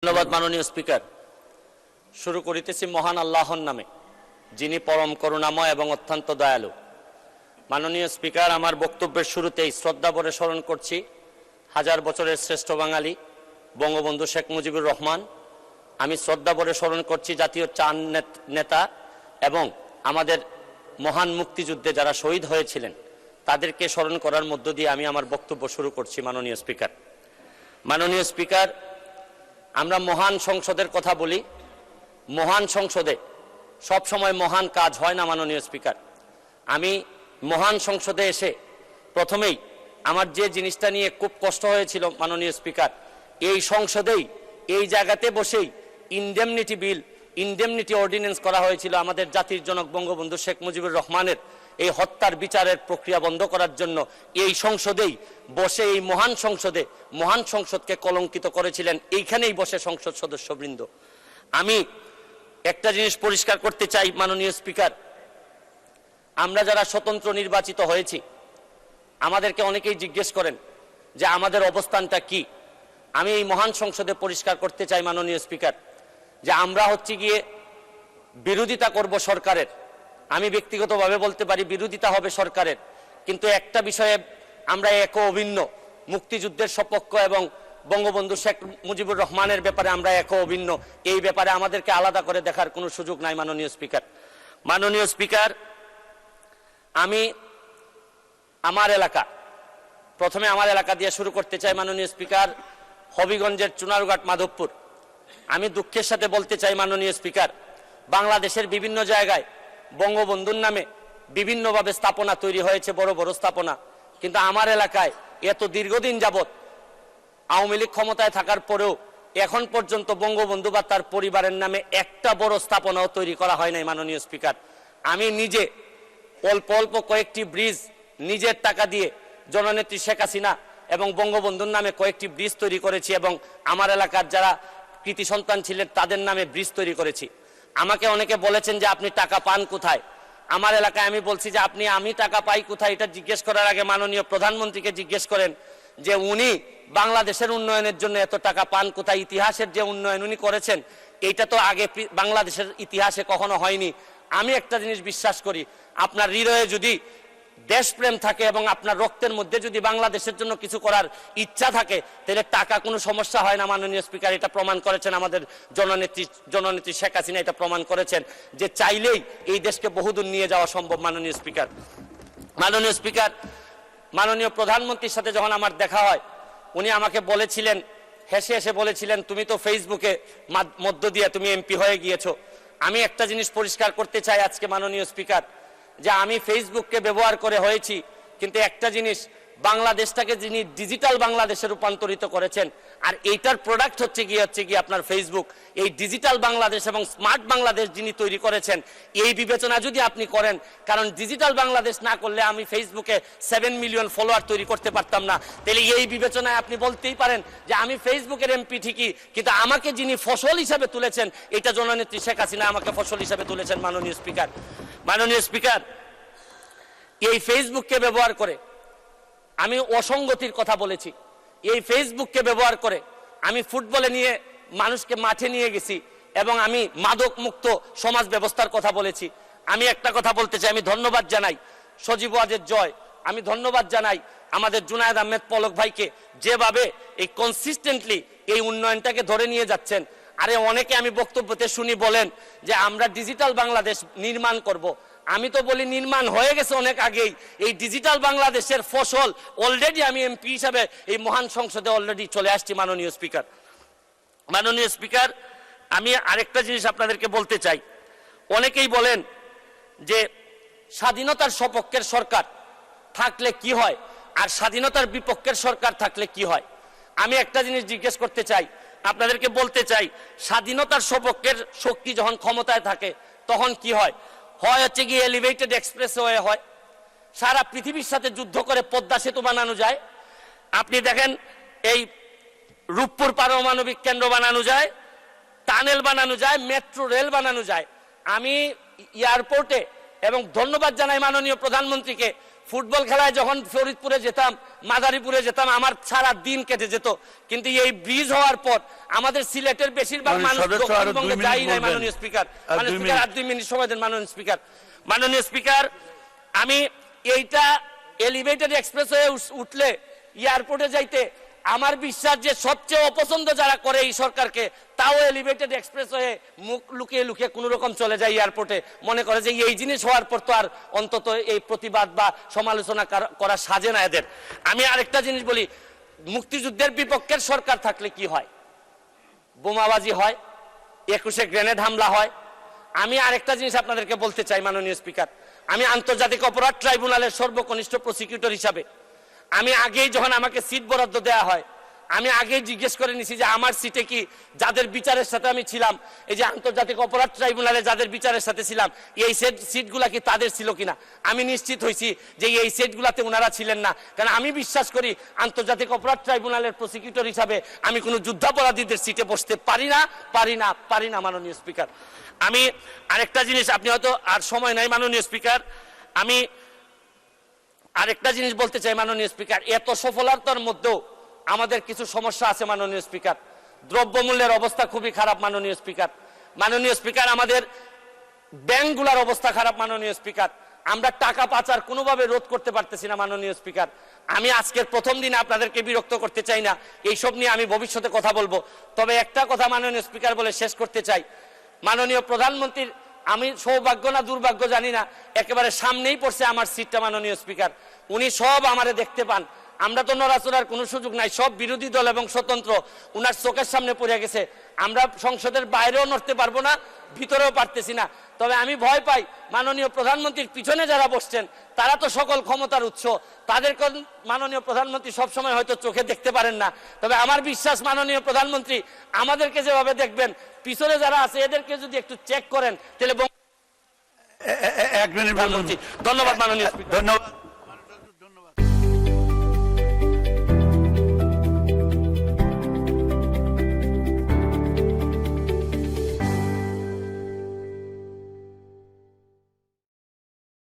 ধন্যবাদ মাননীয় স্পিকার। শুরু করিতেছি মহান আল্লাহর নামে, যিনি পরম করুণাময় এবং অত্যন্ত দয়ালু। মাননীয় স্পিকার, আমার বক্তব্যের শুরুতেই শ্রদ্ধা ভরে স্মরণ করছি হাজার বছরের শ্রেষ্ঠ বাঙালি বঙ্গবন্ধু শেখ মুজিবুর রহমান। আমি শ্রদ্ধা ভরে স্মরণ করছি জাতীয় চার নেতা এবং আমাদের মহান মুক্তিযুদ্ধে যারা শহীদ হয়েছিলেন তাদেরকে স্মরণ করার মধ্য দিয়ে আমি আমার বক্তব্য শুরু করছি। মাননীয় স্পিকার, আমরা মহান সংসদের কথা বলি। মহান সংসদে সব সময় মহান কাজ হয় না মাননীয় স্পিকার। আমি মহান সংসদে এসে প্রথমেই আমার যে জিনিসটা নিয়ে খুব কষ্ট হয়েছিল মাননীয় স্পিকার, এই সংসদেই এই জায়গাতে বসেই ইনডেমনিটি অর্ডিন্যান্স করা হয়েছিল আমাদের জাতির জনক বঙ্গবন্ধু শেখ মুজিবুর রহমানের এই হত্যার বিচারের প্রক্রিয়া বন্ধ করার জন্য। এই সংসদেই বসে এই মহান সংসদকে কলঙ্কিত করেছিলেন এইখানেই বসে সংসদ সদস্যবৃন্দ। আমি একটা জিনিস পরিষ্কার করতে চাই মাননীয় স্পিকার, আমরা যারা স্বতন্ত্র নির্বাচিত হয়েছি আমাদেরকে অনেকেই জিজ্ঞেস করেন যে আমাদের অবস্থানটা কি। আমি এই মহান সংসদে পরিষ্কার করতে চাই মাননীয় স্পিকার যে আমরা হচ্ছে গিয়ে বিরোধিতা করব সরকারের। আমি ব্যক্তিগতভাবে বলতে পারি বিরোধিতা হবে সরকারের, কিন্তু একটা বিষয়ে আমরা এক অভিন্ন, মুক্তিযুদ্ধের সপক্ষ এবং বঙ্গবন্ধু শেখ মুজিবুর রহমানের ব্যাপারে আমরা এক অভিন্ন। এই ব্যাপারে আমাদেরকে আলাদা করে দেখার কোনো সুযোগ নাই মাননীয় স্পিকার। আমি প্রথমে আমার এলাকা দিয়ে শুরু করতে চাই মাননীয় স্পিকার, হবিগঞ্জের চুনারুঘাট মাধবপুর। আমি দুঃখের সাথে বলতে চাই মাননীয় স্পিকার, বাংলাদেশের বিভিন্ন জায়গায় বঙ্গবন্ধুর নামে বিভিন্নভাবে স্থাপনা তৈরি হয়েছে, বড় বড় স্থাপনা, কিন্তু আমার এলাকায় এত দীর্ঘদিন যাবৎ আওয়ামী লীগ ক্ষমতায় থাকার পরেও এখন পর্যন্ত বঙ্গবন্ধু বা তার পরিবারের নামে একটা বড় স্থাপনাও তৈরি করা হয় নাই মাননীয় স্পিকার। আমি নিজে অল্প অল্প কয়েকটি ব্রিজ নিজের টাকা দিয়ে জননেত্রী শেখ হাসিনা এবং বঙ্গবন্ধুর নামে কয়েকটি ব্রিজ তৈরি করেছি এবং আমার এলাকার যারা কৃতি সন্তান ছিলেন তাদের নামে ব্রিজ তৈরি করেছি। আমাকে অনেকে বলেছেন যে আপনি টাকা পান কোথায়। আমার এলাকায় আমি বলছি যে আমি টাকা পাই কোথায় এটা জিজ্ঞেস করার আগে মাননীয় প্রধানমন্ত্রীকে জিজ্ঞেস করেন যে উনি বাংলাদেশের উন্নয়নের জন্য এত টাকা পান কোথায়। ইতিহাসের যে উন্নয়ন উনি করেছেন এইটা তো আগে বাংলাদেশের ইতিহাসে কখনো হয়নি। আমি একটা জিনিস বিশ্বাস করি, আপনার হৃদয়ে যদি দেশপ্রেম থাকে এবং আপনার রক্তের মধ্যে যদি বাংলাদেশের জন্য কিছু করার ইচ্ছা থাকে তাহলে টাকা কোনো সমস্যা হয় না মাননীয় স্পিকার। এটা প্রমাণ করেছেন আমাদের জননেত্রী শেখ হাসিনা, এটা প্রমাণ করেছেন যে চাইলেই এই দেশকে বহুদূর নিয়ে যাওয়া সম্ভব মাননীয় স্পিকার। মাননীয় প্রধানমন্ত্রীর সাথে যখন আমার দেখা হয় উনি আমাকে বলেছিলেন, হেসে হেসে বলেছিলেন, তুমি তো ফেসবুকে মধ্য দিয়ে তুমি এমপি হয়ে গিয়েছো। আমি একটা জিনিস পরিষ্কার করতে চাই আজকে মাননীয় স্পিকার, যে আমি ফেসবুককে ব্যবহার করে হয়েছি, কিন্তু একটা জিনিস, বাংলাদেশটাকে যিনি ডিজিটাল বাংলাদেশে রূপান্তরিত করেছেন আর এইটার প্রোডাক্ট হচ্ছে গিয়ে আপনার ফেসবুক। এই ডিজিটাল বাংলাদেশ এবং স্মার্ট বাংলাদেশ যিনি তৈরি করেছেন এই বিবেচনা যদি আপনি করেন, কারণ ডিজিটাল বাংলাদেশ না করলে আমি ফেসবুকে 7 মিলিয়ন ফলোয়ার তৈরি করতে পারতাম না, তাহলে এই বিবেচনায় আপনি বলতেই পারেন যে আমি ফেসবুকের এমপি ঠিকই, কিন্তু আমাকে যিনি ফসল হিসাবে তুলেছেন এটা জননেত্রী শেখ হাসিনা আমাকে ফসল হিসাবে তুলেছেন মাননীয় স্পিকার। এই ফেসবুককে ব্যবহার করে আমি অসঙ্গতির কথা বলেছি। এই ফেসবুককে ব্যবহার করে আমি ফুটবলে নিয়ে মানুষকে মাঠে নিয়ে গেছি এবং আমি মাদক মুক্ত সমাজ ব্যবস্থার কথা বলেছি। আমি একটা কথা বলতে চাই, আমি ধন্যবাদ জানাই সজীব ওয়াজের জয়, আমি ধন্যবাদ জানাই আমাদের জুনায়েদ আহমেদ পলক ভাইকে, যেভাবে এই কনসিস্টেন্টলি এই উন্নয়নটাকে ধরে নিয়ে যাচ্ছেন। আরে অনেকে আমি বক্তব্যতে শুনি বলেন যে আমরা ডিজিটাল বাংলাদেশ নির্মাণ করব। আমি তো বলি নির্মাণ হয়ে গেছে অনেক আগেই। এই ডিজিটাল বাংলাদেশের ফসল অলরেডি আমি এমপি হিসাবে এই মহান সংসদে অলরেডি চলে আসছি মাননীয় স্পিকার। আমি আরেকটা জিনিস আপনাদেরকে বলতে চাই, অনেকেই বলেন যে স্বাধীনতার সপক্ষের সরকার থাকলে কি হয় আর স্বাধীনতার বিপক্ষের সরকার থাকলে কি হয়। আমি একটা জিনিস জিজ্ঞেস করতে চাই, আপনাদেরকে বলতে চাই, স্বাধীনতার সপক্ষের শক্তি যখন ক্ষমতায় থাকে তখন কি হয় হচ্ছে গিয়ে এলিভেটেড এক্সপ্রেসওয়ে হয়, সারা পৃথিবীর সাথে যুদ্ধ করে পদ্মা সেতু বানানো যায়। আপনি দেখেন এই রূপপুর পারমাণবিক কেন্দ্র বানানো যায়, টানেল বানানো যায়, মেট্রো রেল বানানো যায়। আমি এয়ারপোর্টে এবং ধন্যবাদ জানাই মাননীয় প্রধানমন্ত্রীকে, ফুটবল খেলায় যখন ফরিদপুরে যেতাম, মাদারীপুরে যেতাম, আমার সারা দিন কেটে যেত। কিন্তু এই ব্রিজ হওয়ার পর আমাদের সিলেটের বেশিরভাগ মানুষ দক্ষিণবঙ্গে যাই নাই। মাননীয় স্পিকার, আর 2 মিনিট সময় দেন। মাননীয় স্পিকার, আমি এইটা এলিভেটেড এক্সপ্রেস হয়ে উঠলে এয়ারপোর্টে যাইতে আমার বিশ্বাস যে সবচেয়ে অপছন্দ যারা করে এই সরকারকে, তাও এলিভেটেড এক্সপ্রেস হয়ে মুখ লুকিয়ে লুকিয়ে কোন রকম চলে যায় এয়ারপোর্টে, মনে করে যে এই জিনিস হওয়ার পর তো আর অন্তত এই প্রতিবাদ বা সমালোচনা করা সাজে না এদের। আমি আরেকটা জিনিস বলি, মুক্তিযুদ্ধের বিপক্ষের সরকার থাকলে কি হয়? বোমাবাজি হয়, 21-এ গ্রেনেড হামলা হয়। আমি আরেকটা জিনিস আপনাদেরকে বলতে চাই মাননীয় স্পিকার, আমি আন্তর্জাতিক অপরাধ ট্রাইব্যুনালের সর্বকনিষ্ঠ প্রসিকিউটর হিসাবে আমি আগেই যখন আমাকে সিট বরাদ্দ দেওয়া হয়, আমি আগেই জিজ্ঞেস করে নিছি যে আমার সিটে কি যাদের বিচারের সাথে আমি ছিলাম, এই যে আন্তর্জাতিক অপরাধ ট্রাইব্যুনালে যাদের বিচারের সাথে ছিলাম, এই সিটগুলা কি তাদের ছিল কিনা। আমি নিশ্চিত হয়েছি যে এই সিটগুলাতে ওনারা ছিলেন না। কারণ আমি বিশ্বাস করি আন্তর্জাতিক অপরাধ ট্রাইব্যুনালের প্রসিকিউটর হিসাবে আমি কোনো যুদ্ধাপরাধীদের সিটে বসতে পারি না মাননীয় স্পিকার। আমি আরেকটা জিনিস, আপনি হয়তো আর সময় নাই মাননীয় স্পিকার, আমি আরেকটা জিনিস বলতে চাই মাননীয় স্পিকার, এত সফলতার মধ্যেও আমাদের কিছু সমস্যা আছে মাননীয় স্পিকার। দ্রব্যমূল্যের অবস্থা খুবই খারাপ মাননীয় স্পিকার। আমাদের ব্যাংকগুলোর অবস্থা খারাপ মাননীয় স্পিকার। আমরা টাকা পাচার কোনোভাবে রোধ করতে পারতেছি না মাননীয় স্পিকার। আমি আজকের প্রথম দিনে আপনাদেরকে বিরক্ত করতে চাই না, এইসব নিয়ে আমি ভবিষ্যতে কথা বলবো। তবে একটা কথা মাননীয় স্পিকার বলে শেষ করতে চাই, মাননীয় প্রধানমন্ত্রীর, আমি সৌভাগ্য না দুর্ভাগ্য জানি না, একেবারে সামনেই পড়ছে আমার সিটটা মাননীয় স্পিকার। উনি সব আমারে দেখতে পান, আমরা তো নড়াচড়ার কোনো সুযোগ নাই, সব বিরোধী দল এবং স্বতন্ত্র উনার চোখের সামনে পড়ে গেছে। আমরা সংসদের বাইরেও নড়তে পারবো না, ভিতরেও পারতেছি না। তবে আমি ভয় পাই মাননীয় প্রধানমন্ত্রীর পিছনে যারা বসছেন তারা তো সকল ক্ষমতার উৎস, তাদের মাননীয় প্রধানমন্ত্রী সবসময় হয়তো চোখে দেখতে পারেন না। তবে আমার বিশ্বাস মাননীয় প্রধানমন্ত্রী আমাদেরকে যেভাবে দেখবেন, পিছনে যারা আছে এদেরকে যদি একটু চেক করেন তাহলে। 1 মিনিট। ধন্যবাদ মাননীয় স্পিকার। ধন্যবাদ।